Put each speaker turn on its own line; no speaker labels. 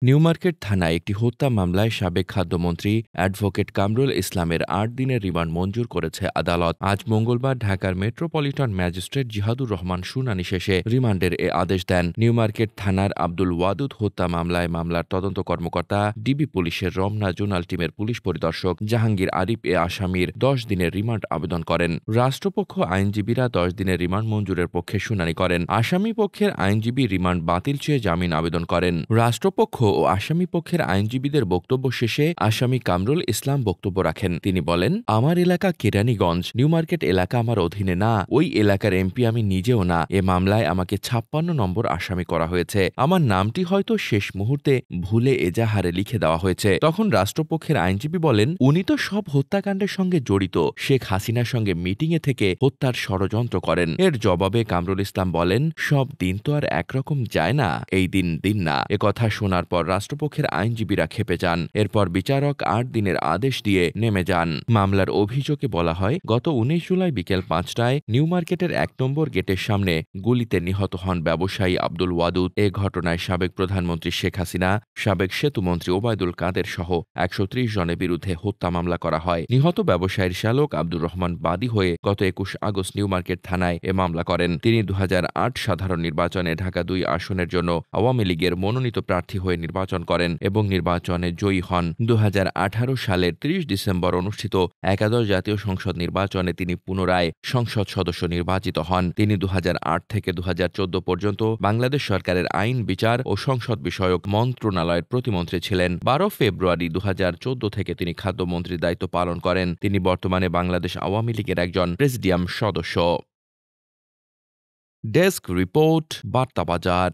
New Market থানায় একটি হত্যা মামলায় সাবেক খাদ্যমন্ত্রী অ্যাডভোকেট কামরুল ইসলামের ৮ দিনের রিমান্ড মঞ্জুর করেছে আদালত। আজ মঙ্গলবার ঢাকার মেট্রোপলিটন ম্যাজিস্ট্রেট জিহাদুর রহমান শুনানি শেষে রিমান্ডের এ আদেশ দেন। নিউমার্কেট থানার আব্দুল ওয়াদুদ হত্যা মামলার তদন্ত কর্মকর্তা ডিবি পুলিশের রমনা জোনাল টিমের পুলিশ পরিদর্শক জাহাঙ্গীর আরিফ এ আসামির ১০ দিনের রিমান্ড আবেদন করেন। রাষ্ট্রপক্ষ আইনজীবীরা ১০ দিনের রিমান্ড মঞ্জুরের পক্ষে শুনানি করেন। আসামি পক্ষের আইনজীবী রিমান্ড বাতিল চেয়ে জামিন আবেদন করেন। রাষ্ট্রপক্ষ ও আসামি পক্ষের আইনজীবীদের বক্তব্য শেষে আসামি কামরুল ইসলাম বক্তব্য রাখেন। তিনি বলেন, আমার এলাকা কেরানীগঞ্জ, নিউমার্কেট এলাকা আমার অধীনে না, ওই এলাকার এমপি আমি নিজেও না। এ মামলায় আমাকে ৫৬ নম্বর আসামি করা হয়েছে। আমার নামটি হয়তো শেষ মুহূর্তে ভুলে এজাহারে লিখে দেওয়া হয়েছে। তখন রাষ্ট্রপক্ষের আইনজীবী বলেন, উনি তো সব হত্যাকাণ্ডের সঙ্গে জড়িত, শেখ হাসিনার সঙ্গে মিটিংয়ে থেকে হত্যার ষড়যন্ত্র করেন। এর জবাবে কামরুল ইসলাম বলেন, সব দিন তো আর একরকম যায় না, এই দিন দিন না। একথা শোনার পর রাষ্ট্রপক্ষের আইনজীবীরা ক্ষেপে যান। এরপর বিচারক ৮ দিনের আদেশ দিয়ে নেমে যান। মামলার অভিযোগে বলা হয়, গত ১৯ জুলাই বিকেল ৫টায় নিউমার্কেটের ১ নম্বর গেটের সামনে গুলিতে নিহত হন ব্যবসায়ী আব্দুল ওয়াদুদ। এ ঘটনায় সাবেক প্রধানমন্ত্রী শেখ হাসিনা, সাবেক সেতুমন্ত্রী ওবায়দুল কাদের সহ ১৩০ জনের বিরুদ্ধে হত্যা মামলা করা হয়। নিহত ব্যবসায়ীর শ্যালক আব্দুর রহমান বাদী হয়ে গত ২১ আগস্ট নিউমার্কেট থানায় এ মামলা করেন। তিনি ২০০৮ সাধারণ নির্বাচনে ঢাকা ২ আসনের জন্য আওয়ামী লীগের মনোনীত প্রার্থী হয়ে নির্বাচন করেন এবং নির্বাচনে জয়ী হন। ২০১৮ সালের ৩০ ডিসেম্বর অনুষ্ঠিত একাদশ জাতীয় সংসদ নির্বাচনে তিনি পুনরায় সংসদ সদস্য নির্বাচিত হন। তিনি ২০০৮ থেকে ২০১৪ পর্যন্ত বাংলাদেশ সরকারের আইন, বিচার ও সংসদ বিষয়ক মন্ত্রণালয়ের প্রতিমন্ত্রী ছিলেন। ১২ ফেব্রুয়ারি ২০১৪ থেকে তিনি খাদ্যমন্ত্রীর দায়িত্ব পালন করেন। তিনি বর্তমানে বাংলাদেশ আওয়ামী লীগের একজন প্রেসিডিয়াম সদস্য। Desk report, বার্তাবাজার।